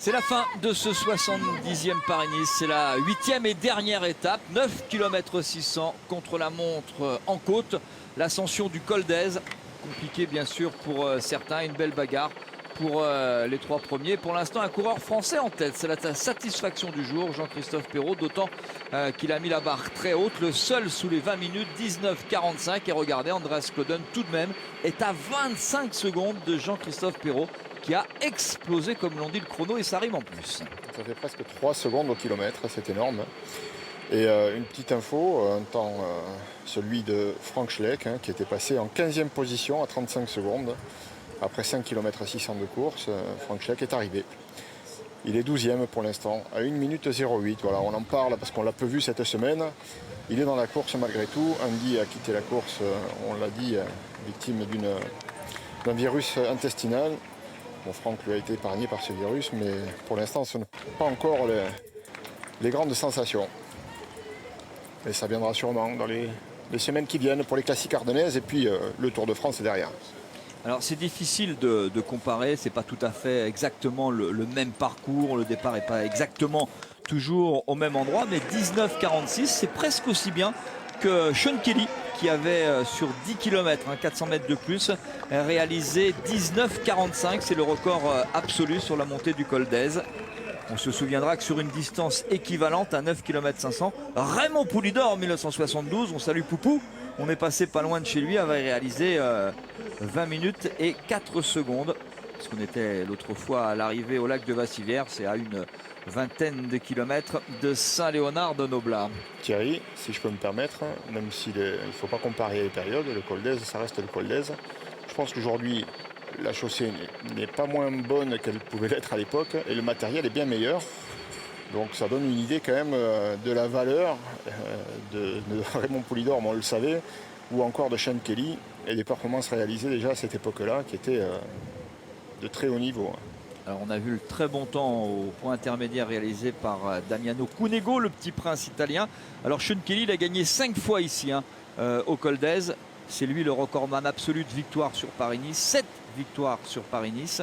C'est la fin de ce 70e Paris-Nice. C'est la 8e et dernière étape. 9 km 600 contre la montre en côte. L'ascension du col d'Èze. Compliqué bien sûr pour certains. Une belle bagarre pour les trois premiers. Pour l'instant, un coureur français en tête. C'est la satisfaction du jour, Jean-Christophe Perrault. D'autant qu'il a mis la barre très haute. Le seul sous les 20 minutes, 19,45. Et regardez, Andreas Klöden tout de même est à 25 secondes de Jean-Christophe Perrault, qui a explosé, comme l'on dit, le chrono, et ça rime en plus. Ça fait presque 3 secondes au kilomètre, c'est énorme. Et une petite info, un temps, celui de Frank Schleck, qui était passé en 15e position à 35 secondes. Après 5 km 600 de course, Frank Schleck est arrivé. Il est 12e pour l'instant, à 1 minute 08. Voilà, on en parle parce qu'on l'a peu vu cette semaine. Il est dans la course malgré tout. Andy a quitté la course, on l'a dit, victime d'un virus intestinal. Bon, Franck lui a été épargné par ce virus, mais pour l'instant, ce n'est pas encore les grandes sensations. Mais ça viendra sûrement dans les semaines qui viennent pour les classiques ardennaises et puis le Tour de France derrière. Alors c'est difficile de comparer, c'est pas tout à fait exactement le même parcours, le départ n'est pas exactement toujours au même endroit, mais 19,46 c'est presque aussi bien que Sean Kelly, qui avait sur 10 km, 400 mètres de plus, réalisé 19,45. C'est le record absolu sur la montée du col d'Èze. On se souviendra que sur une distance équivalente à 9 km 500, Raymond Poulidor en 1972, on salue Poupou, on est passé pas loin de chez lui, avait réalisé 20 minutes et 4 secondes. Parce qu'on était l'autre fois à l'arrivée au lac de Vassivière, c'est à une vingtaine de kilomètres de Saint-Léonard-de-Noblat. Thierry, si je peux me permettre, même s'il ne faut pas comparer les périodes, le col d'Èze, ça reste le col d'Èze. Je pense qu'aujourd'hui, la chaussée n'est pas moins bonne qu'elle pouvait l'être à l'époque et le matériel est bien meilleur. Donc ça donne une idée quand même de la valeur de Raymond Poulidor, on le savait, ou encore de Sean Kelly et des performances réalisées déjà à cette époque-là qui étaient de très haut niveau. Alors on a vu le très bon temps au point intermédiaire réalisé par Damiano Cunego, le petit prince italien. Alors Sean Kelly, il a gagné 5 fois ici au col d'Èze. C'est lui le recordman absolu de victoires sur Paris-Nice. 7 victoires sur Paris-Nice.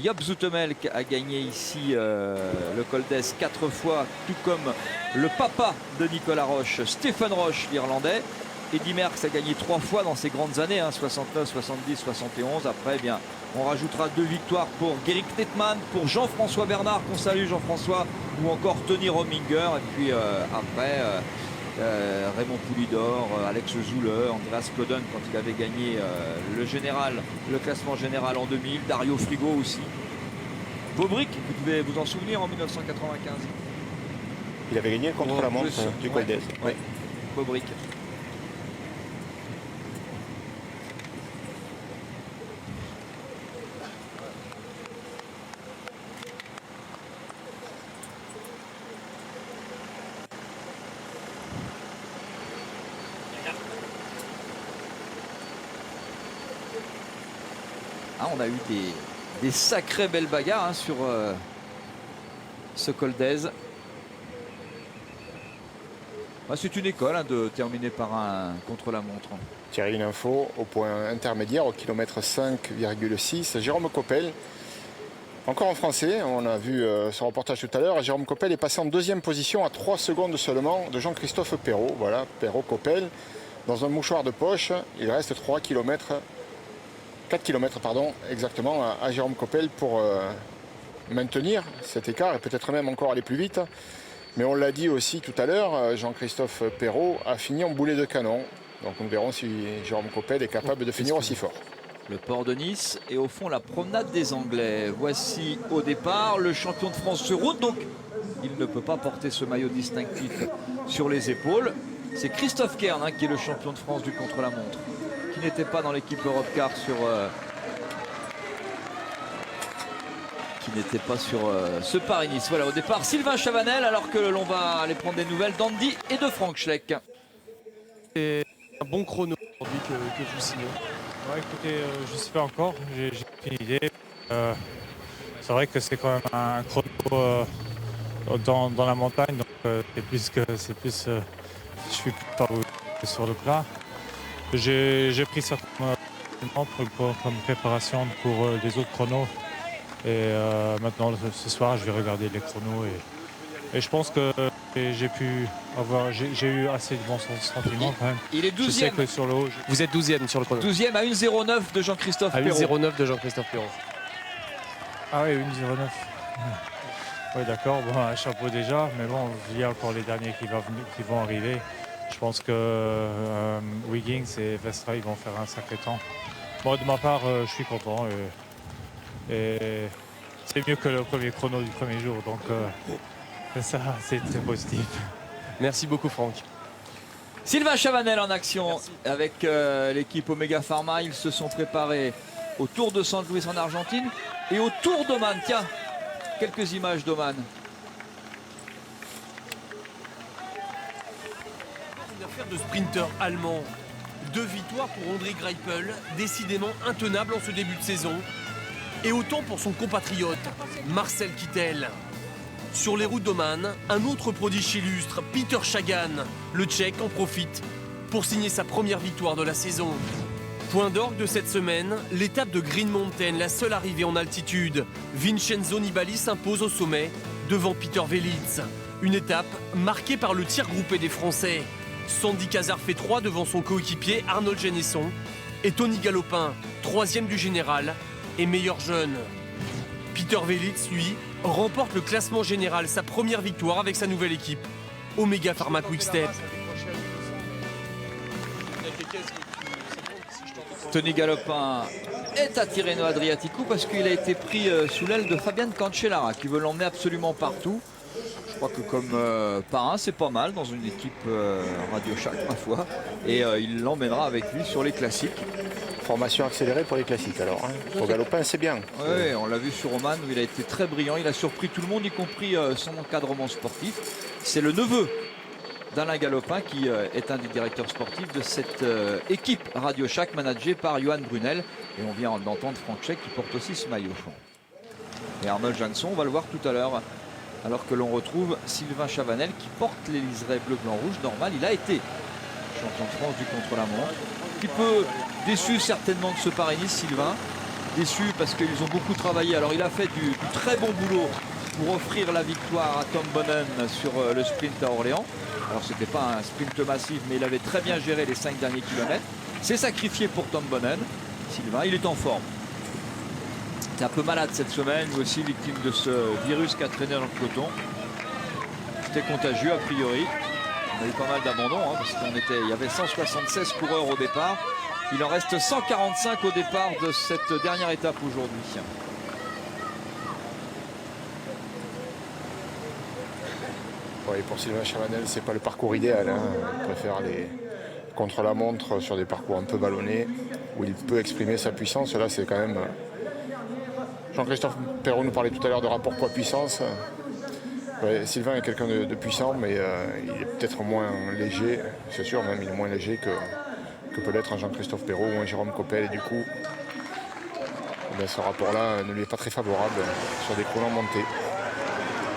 Job Zoetemelk a gagné ici le col d'Èze 4 fois, tout comme le papa de Nicolas Roche, Stephen Roche, l'Irlandais. Eddy Merckx a gagné 3 fois dans ses grandes années, 69, 70, 71. Après, eh bien, on rajoutera 2 victoires pour Gerrit Knetemann, pour Jean-François Bernard, qu'on salue Jean-François, ou encore Tony Rominger. Et puis après, Raymond Poulidor, Alex Zülle, Andreas Klöden quand il avait gagné le classement général en 2000, Dario Frigo aussi. Bobrick, vous devez vous en souvenir, en 1995. Il avait gagné contre la montre du col d'Èze. Oui, Bobrick. On a eu des sacrées belles bagarres sur ce col d'Èze. C'est une école de terminer par un contre-la-montre. Thierry, une info au point intermédiaire, au kilomètre 5,6, Jérôme Coppel. Encore en français, on a vu son reportage tout à l'heure. Jérôme Coppel est passé en 2e position à 3 secondes seulement de Jean-Christophe Perrault. Voilà, Perrault-Coppel. Dans un mouchoir de poche, il reste 4 km exactement à Jérôme Coppel pour maintenir cet écart et peut-être même encore aller plus vite. Mais on l'a dit aussi tout à l'heure, Jean-Christophe Perrault a fini en boulet de canon. Donc nous verrons si Jérôme Coppel est capable de finir aussi fort. Le port de Nice et au fond la promenade des Anglais. Voici au départ le champion de France sur route. Donc il ne peut pas porter ce maillot distinctif sur les épaules. C'est Christophe Kern qui est le champion de France du contre-la-montre, qui n'était pas dans l'équipe Europcar sur ce Paris-Nice. Voilà, au départ Sylvain Chavanel, alors que l'on va aller prendre des nouvelles d'Andy et de Frank Schleck. C'est un bon chrono aujourd'hui que vous signez. Ouais, écoutez, je ne sais pas encore, j'ai aucune idée. C'est vrai que c'est quand même un chrono dans la montagne, donc c'est plus je suis plus par sur le plat. J'ai pris ça comme préparation pour les autres chronos Et maintenant, ce soir, je vais regarder les chronos. Et je pense que j'ai eu assez de bons sentiments quand même. Il est Je sais 12e. que sur le haut, Vous êtes 12e sur le chrono. 12e à 1,09 de Jean-Christophe À Perrault. 1,09 de Jean-Christophe Perrault. Ah oui, 1,09. Oui, d'accord. Bon, un chapeau déjà. Mais bon, il y a encore les derniers qui vont arriver. Je pense que Wiggins et Vestra, ils vont faire un sacré temps. Moi, de ma part, je suis content. Et c'est mieux que le premier chrono du premier jour. Donc, ça, c'est très positif. Merci beaucoup, Franck. Sylvain Chavanel en action avec l'équipe Omega Pharma. Ils se sont préparés au Tour de San Luis en Argentine et au Tour d'Oman. Tiens, quelques images d'Oman. Une affaire de sprinter allemand. 2 victoires pour André Greipel, décidément intenable en ce début de saison. Et autant pour son compatriote, Marcel Kittel. Sur les routes d'Oman, un autre prodige illustre, Peter Sagan. Le Tchèque en profite pour signer sa première victoire de la saison. Point d'orgue de cette semaine, l'étape de Green Mountain, la seule arrivée en altitude. Vincenzo Nibali s'impose au sommet devant Peter Velits. Une étape marquée par le tir groupé des Français. Sandy Cazard fait 3 devant son coéquipier Arnold Genesson. Et Tony Galopin, 3e du général et meilleur jeune. Peter Velits, lui, remporte le classement général, sa première victoire avec sa nouvelle équipe, Omega Pharma Quick-Step. Tony Galopin est à Tirreno Adriatico parce qu'il a été pris sous l'aile de Fabian Cancellara qui veut l'emmener absolument partout. Je crois que comme parrain, c'est pas mal dans une équipe Radio Shack, ma foi. Et il l'emmènera avec lui sur les classiques. Formation accélérée pour les classiques alors. Pour Galopin, c'est bien. Oui, on l'a vu sur Oman où il a été très brillant. Il a surpris tout le monde, y compris son encadrement sportif. C'est le neveu d'Alain Galopin qui est un des directeurs sportifs de cette équipe Radio Shack managée par Johan Brunel. Et on vient d'entendre Franck Schleck qui porte aussi ce maillot. Et Arnold Jansson, on va le voir tout à l'heure. Alors que l'on retrouve Sylvain Chavanel qui porte les liserés bleu, blanc, rouge. Normal, il a été champion de France du contre-la-montre. Un petit peu déçu certainement de ce Paris-Nice, Sylvain. Déçu parce qu'ils ont beaucoup travaillé. Alors il a fait du très bon boulot pour offrir la victoire à Tom Bonnen sur le sprint à Orléans. Alors c'était pas un sprint massif, mais il avait très bien géré les 5 derniers kilomètres. C'est sacrifié pour Tom Bonnen. Sylvain, il est en forme. Il est un peu malade cette semaine, lui aussi victime de ce virus qui a traîné dans le peloton. C'était contagieux a priori. On a eu pas mal d'abandons hein, parce qu'il y avait 176 coureurs au départ. Il en reste 145 au départ de cette dernière étape aujourd'hui. Ouais, pour Sylvain Chavanel, c'est pas le parcours idéal. Hein. Il préfère les contre-la-montre sur des parcours un peu ballonnés où il peut exprimer sa puissance. Là, c'est quand même. Jean-Christophe Perrault nous parlait tout à l'heure de rapport poids-puissance. Ouais, Sylvain est quelqu'un de puissant, mais il est peut-être moins léger. C'est sûr, même il est moins léger que peut l'être un Jean-Christophe Perrault ou un Jérôme Coppel. Et du coup, ce rapport-là ne lui est pas très favorable sur des chronos montés.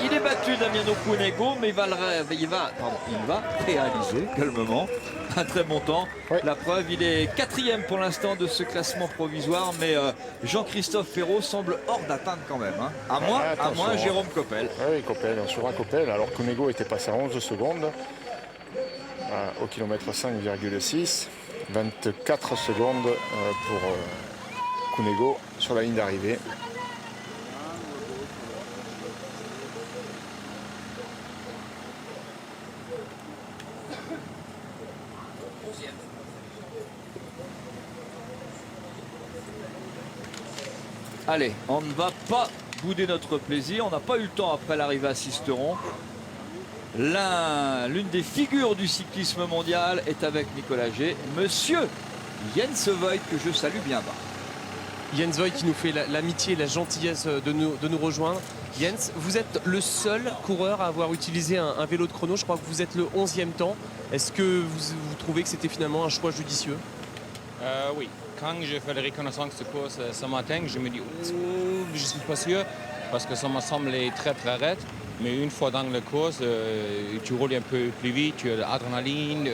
Il est battu Damiano Cunego, mais il va réaliser calmement un très bon temps. Ouais. La preuve, il est 4e pour l'instant de ce classement provisoire, mais Jean-Christophe Perrault semble hors d'atteinte quand même. Hein. À moins Jérôme Coppel. Oui, Coppel, on suivra Coppel. Alors Cunego était passé à 11 secondes au kilomètre 5,6. 24 secondes pour Cunego sur la ligne d'arrivée. Allez, on ne va pas bouder notre plaisir. On n'a pas eu le temps après l'arrivée à Sisteron. L'une des figures du cyclisme mondial est avec Nicolas G. Monsieur Jens Voigt, que je salue bien bas. Jens Voigt qui nous fait l'amitié et la gentillesse de nous rejoindre. Jens, vous êtes le seul coureur à avoir utilisé un vélo de chrono. Je crois que vous êtes le 11e temps. Est-ce que vous trouvez que c'était finalement un choix judicieux? Oui. Quand je fais la reconnaissance de course ce matin, je me dis je ne suis pas sûr parce que ça me semblait très très raide. Mais une fois dans la course, tu roules un peu plus vite, tu as l'adrénaline,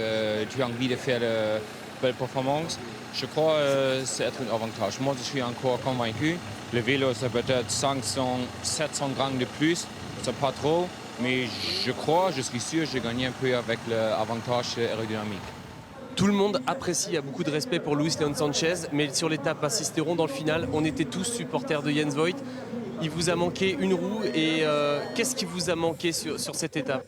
tu as envie de faire de belles performances. Je crois que c'est un avantage. Moi, je suis encore convaincu Le vélo, c'est peut-être 500, 700 grammes de plus. C'est pas trop. Mais je suis sûr, j'ai gagné un peu avec l'avantage aérodynamique. Tout le monde apprécie, il y a beaucoup de respect pour Luis Leon Sanchez, mais sur l'étape à Sisteron, dans le final, on était tous supporters de Jens Voigt. Il vous a manqué une roue et qu'est-ce qui vous a manqué sur cette étape?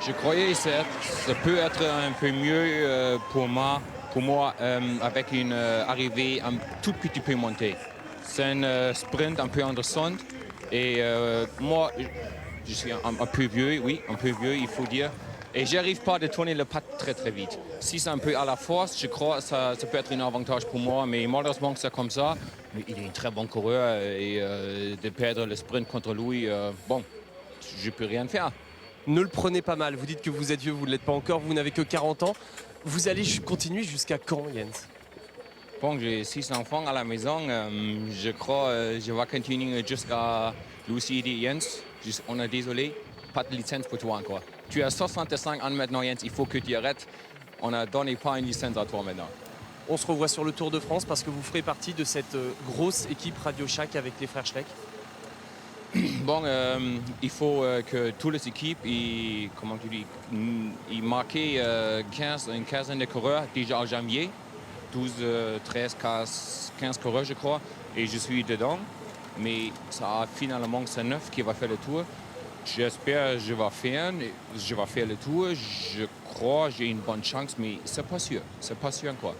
Je croyais que ça peut être un peu mieux pour moi avec une arrivée un tout petit peu montée. C'est un sprint un peu en descente et moi, je suis un peu vieux, oui, un peu vieux, il faut dire. Et j'arrive pas à tourner le pas très très vite. Si c'est un peu à la force, je crois que ça peut être un avantage pour moi, mais malheureusement c'est comme ça. Mais il est un très bon coureur et de perdre le sprint contre lui, bon, je peux rien faire. Ne le prenez pas mal, vous dites que vous êtes vieux, vous ne l'êtes pas encore, vous n'avez que 40 ans. Vous allez continuer jusqu'à quand, Jens? Bon, j'ai 6 enfants à la maison, je crois que je vais continuer jusqu'à Lucie et Jens. On est désolé, pas de licence pour toi encore. Tu as 65 ans maintenant, Jens, il faut que tu arrêtes. On n'a donné pas une licence à toi maintenant. On se revoit sur le Tour de France parce que vous ferez partie de cette grosse équipe Radio Shack avec les frères Schleck. Bon, il faut que toutes les équipes, comment tu dis, ils marquent une quinzaine de coureurs déjà en janvier. 12, 13, 15 coureurs, je crois. Et je suis dedans. Mais ça finalement, c'est 9 qui va faire le tour. J'espère que je vais faire le tour. Je crois que j'ai une bonne chance, mais c'est pas sûr. C'est pas sûr encore.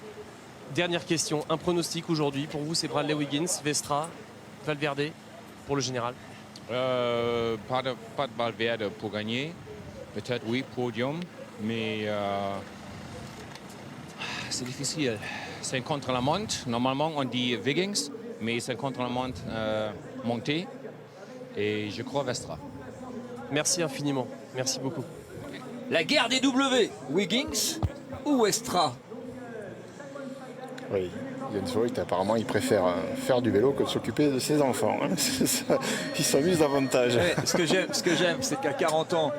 Dernière question, un pronostic aujourd'hui. Pour vous, c'est Bradley Wiggins, Vestra, Valverde pour le général? Pas de Valverde pour gagner. Peut-être oui, podium. Mais c'est difficile. C'est contre la montre. Normalement, on dit Wiggins, mais c'est contre la montre montée. Et je crois Vestra. Merci infiniment. Merci beaucoup. La guerre des W, Wiggins ou Westra? Oui, Jens Voigt, apparemment, il préfère faire du vélo que de s'occuper de ses enfants. Hein. Il s'amuse davantage. Ouais, ce que j'aime, c'est qu'à 40 ans,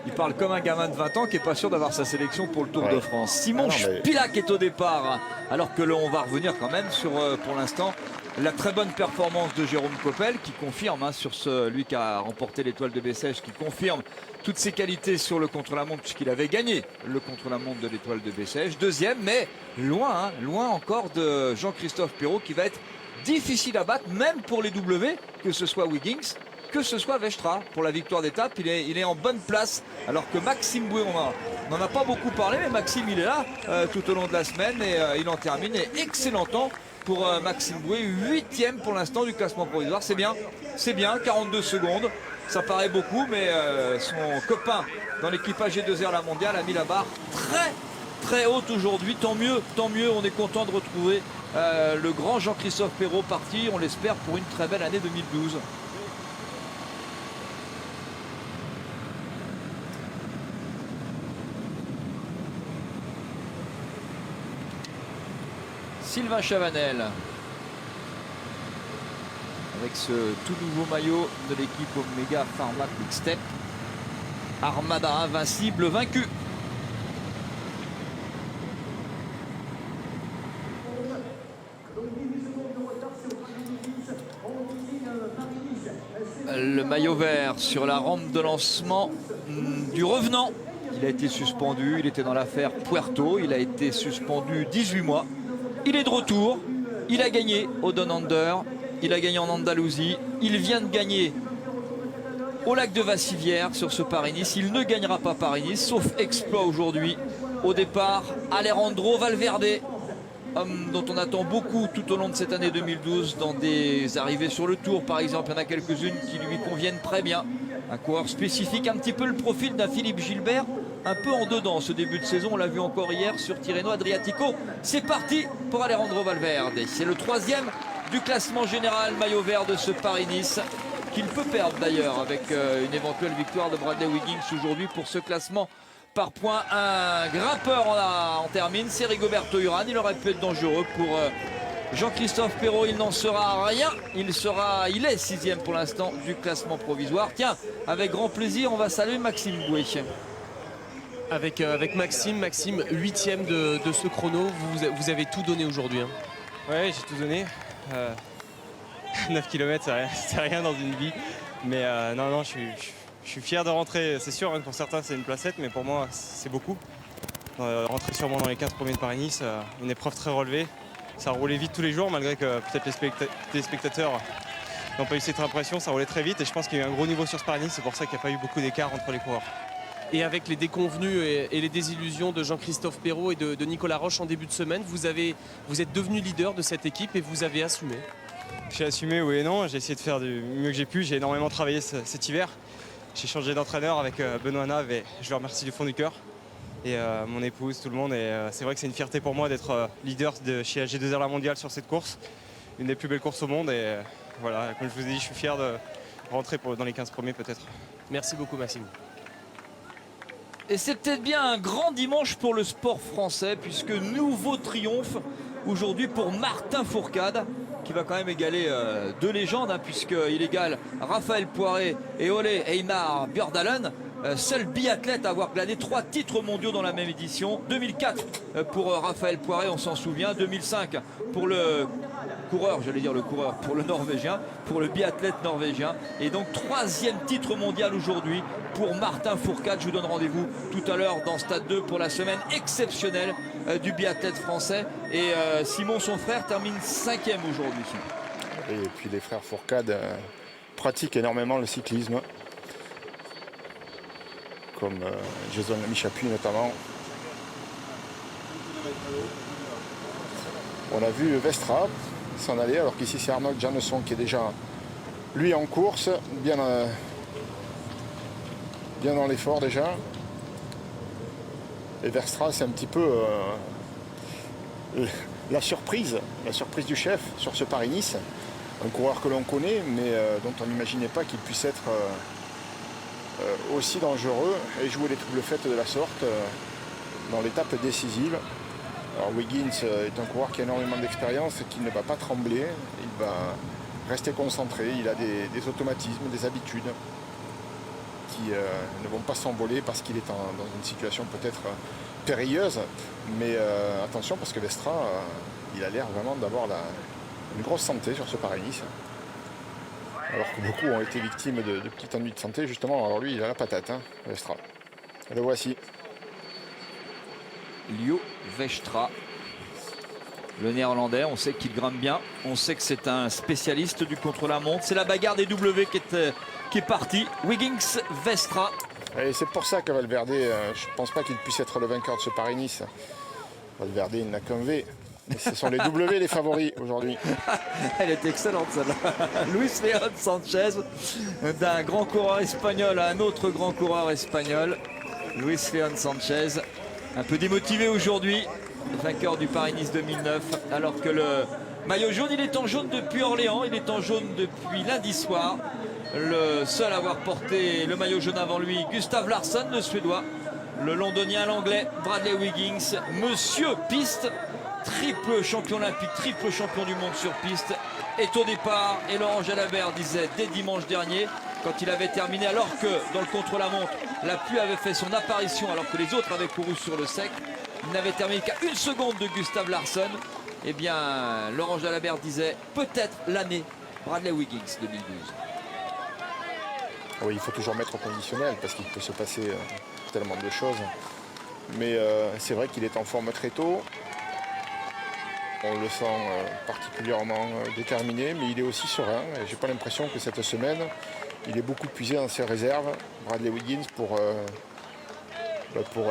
il parle comme un gamin de 20 ans qui n'est pas sûr d'avoir sa sélection pour le Tour de France. Simon Spilac est au départ, alors que l'on va revenir quand même sur, pour l'instant, la très bonne performance de Jérôme Coppel qui confirme, sur lui qui a remporté l'étoile de Bessèges, qui confirme toutes ses qualités sur le contre-la-montre puisqu'il avait gagné le contre-la-montre de l'étoile de Bessèges. Deuxième, mais loin, loin encore de Jean-Christophe Perrault qui va être difficile à battre, même pour les W, que ce soit Wiggins, que ce soit Vestra. Pour la victoire d'étape, il est en bonne place, alors que Maxime Bouet, on n'en a pas beaucoup parlé, mais Maxime, il est là tout au long de la semaine et il en termine. Et excellent temps pour Maxime Bouet, 8e pour l'instant du classement provisoire. C'est bien, 42 secondes. Ça paraît beaucoup, mais son copain dans l'équipage G2R La Mondiale a mis la barre très très haute aujourd'hui. Tant mieux, on est content de retrouver le grand Jean-Christophe Perrault parti, on l'espère, pour une très belle année 2012. Sylvain Chavanel avec ce tout nouveau maillot de l'équipe Omega Pharma Quick Step. Armada invincible vaincu. Le maillot vert sur la rampe de lancement du revenant. Il a été suspendu, il était dans l'affaire Puerto, il a été suspendu 18 mois. Il est de retour, il a gagné au Down Under, il a gagné en Andalousie, il vient de gagner au lac de Vassivière sur ce Paris-Nice. Il ne gagnera pas Paris-Nice, sauf exploit aujourd'hui. Au départ, Alejandro Valverde, homme dont on attend beaucoup tout au long de cette année 2012 dans des arrivées sur le Tour par exemple. Il y en a quelques-unes qui lui conviennent très bien. Un coureur spécifique, un petit peu le profil d'un Philippe Gilbert, un peu en dedans ce début de saison. On l'a vu encore hier sur Tirreno Adriatico. C'est parti pour Alejandro Valverde. C'est le 3e du classement général, maillot vert de ce Paris-Nice, qu'il peut perdre d'ailleurs avec une éventuelle victoire de Bradley Wiggins aujourd'hui pour ce classement par points. Un grimpeur en termine, c'est Rigoberto Urán. Il aurait pu être dangereux pour Jean-Christophe Perrault. Il n'en sera rien. Il est 6e pour l'instant du classement provisoire. Tiens, avec grand plaisir, on va saluer Maxime Bouet. Avec Maxime, 8e de ce chrono. Vous avez tout donné aujourd'hui. Hein. Ouais, j'ai tout donné. 9 km, c'est rien dans une vie. Mais non, je suis fier de rentrer. C'est sûr, hein, pour certains, c'est une placette, mais pour moi, c'est beaucoup. Rentrer sûrement dans les 4 premiers de Paris-Nice, une épreuve très relevée. Ça roulait vite tous les jours, malgré que peut-être les spectateurs n'ont pas eu cette impression. Ça roulait très vite et je pense qu'il y a eu un gros niveau sur ce Paris-Nice. C'est pour ça qu'il n'y a pas eu beaucoup d'écart entre les coureurs. Et avec les déconvenus et les désillusions de Jean-Christophe Perrault et de Nicolas Roche en début de semaine, vous êtes devenu leader de cette équipe et vous avez assumé. J'ai assumé, oui et non. J'ai essayé de faire du mieux que j'ai pu. J'ai énormément travaillé cet hiver. J'ai changé d'entraîneur avec Benoît Nave et je le remercie du fond du cœur. Et mon épouse, tout le monde. Et c'est vrai que c'est une fierté pour moi d'être leader chez AG2R La Mondiale sur cette course. Une des plus belles courses au monde. Et voilà, comme je vous ai dit, je suis fier de rentrer dans les 15 premiers peut-être. Merci beaucoup Maxime. Et c'est peut-être bien un grand dimanche pour le sport français, puisque nouveau triomphe aujourd'hui pour Martin Fourcade, qui va quand même égaler deux légendes, hein, puisqu'il égale Raphaël Poiré et Ole Einar Bjørdalen. Seul biathlète à avoir glané 3 titres mondiaux dans la même édition. 2004 pour Raphaël Poiré, on s'en souvient. 2005 pour le coureur, pour le norvégien, pour le biathlète norvégien. Et donc 3e titre mondial aujourd'hui pour Martin Fourcade. Je vous donne rendez-vous tout à l'heure dans Stade 2 pour la semaine exceptionnelle du biathlète français. Et Simon, son frère, termine 5e aujourd'hui. Et puis les frères Fourcade pratiquent énormément le cyclisme, comme Jason Michapuis notamment. On a vu Vestra s'en aller, alors qu'ici c'est Arnold Janesson qui est déjà lui en course, bien dans l'effort déjà. Et Vestra, c'est un petit peu la surprise du chef sur ce Paris-Nice. Un coureur que l'on connaît, mais dont on n'imaginait pas qu'il puisse être aussi dangereux et jouer les doubles fêtes de la sorte dans l'étape décisive. Alors Wiggins est un coureur qui a énormément d'expérience et qui ne va pas trembler, il va rester concentré, il a des automatismes, des habitudes qui ne vont pas s'envoler parce qu'il est dans une situation peut-être périlleuse, mais attention parce que Vestra, il a l'air vraiment d'avoir une grosse santé sur ce Paris-Nice. Alors que beaucoup ont été victimes de petits ennuis de santé, justement. Alors lui, il a la patate, hein, Vestra. Le voici. Lio Vestra, le néerlandais, on sait qu'il grimpe bien. On sait que c'est un spécialiste du contre-la-montre. C'est la bagarre des W qui est partie. Wiggins, Vestra. Et c'est pour ça que Valverde, je ne pense pas qu'il puisse être le vainqueur de ce Paris-Nice. Valverde, il n'a qu'un V. Et ce sont les W les favoris aujourd'hui. Elle est excellente celle-là. Luis Leon Sanchez, d'un grand coureur espagnol à un autre grand coureur espagnol. Luis Leon Sanchez, un peu démotivé aujourd'hui, vainqueur du Paris-Nice 2009, alors que le maillot jaune, il est en jaune depuis Orléans, il est en jaune depuis lundi soir. Le seul à avoir porté le maillot jaune avant lui, Gustav Larsson, le Suédois. Le Londonien, l'Anglais, Bradley Wiggins, Monsieur Piste, triple champion olympique, triple champion du monde sur piste, est au départ. Et Laurent Jalabert disait dès dimanche dernier, quand il avait terminé, alors que dans le contre-la-montre, la pluie avait fait son apparition, alors que les autres avaient couru sur le sec, il n'avait terminé qu'à 1 seconde de Gustav Larsson. Eh bien, Laurent Jalabert disait peut-être l'année Bradley Wiggins 2012. Oui, il faut toujours mettre au conditionnel parce qu'il peut se passer tellement de choses. Mais c'est vrai qu'il est en forme très tôt. On le sent particulièrement déterminé, mais il est aussi serein. Et j'ai pas l'impression que cette semaine, il est beaucoup puisé dans ses réserves, Bradley Wiggins, pour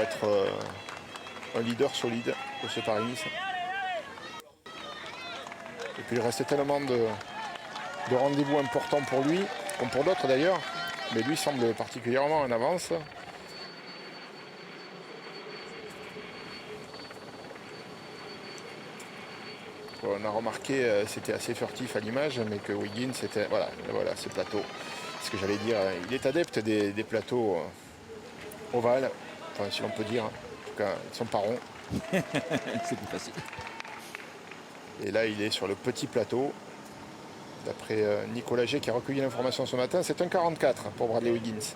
être un leader solide de ce Paris-Nice. Et puis il reste tellement de rendez-vous importants pour lui, comme pour d'autres d'ailleurs, mais lui semble particulièrement en avance. On a remarqué, c'était assez furtif à l'image, mais que Wiggins, c'était voilà ce plateau. Ce que j'allais dire, il est adepte des plateaux ovales, enfin, si l'on peut dire. En tout cas, ils ne sont pas ronds. C'est plus facile. Et là, il est sur le petit plateau. D'après Nicolas G qui a recueilli l'information ce matin, c'est un 44 pour Bradley Wiggins.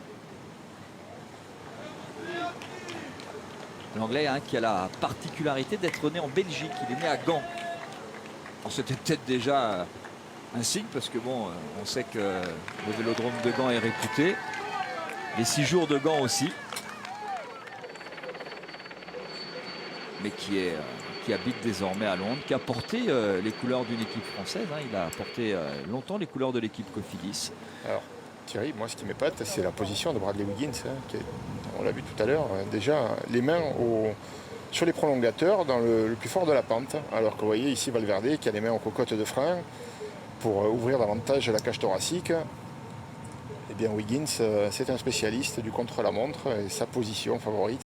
L'Anglais, hein, qui a la particularité d'être né en Belgique. Il est né à Gand. C'était peut-être déjà Un signe parce que bon, on sait que le vélodrome de Gand est réputé. Les 6 jours de Gand aussi. Mais qui habite désormais à Londres, qui a porté les couleurs d'une équipe française. Hein. Il a porté longtemps les couleurs de l'équipe Cofidis. Alors, Thierry, moi ce qui m'épate, c'est la position de Bradley Wiggins, hein, on l'a vu tout à l'heure, déjà les mains sur les prolongateurs dans le plus fort de la pente. Alors que vous voyez ici Valverde qui a les mains aux cocottes de frein pour ouvrir davantage la cage thoracique. Eh bien Wiggins, c'est un spécialiste du contre-la-montre et sa position favorite.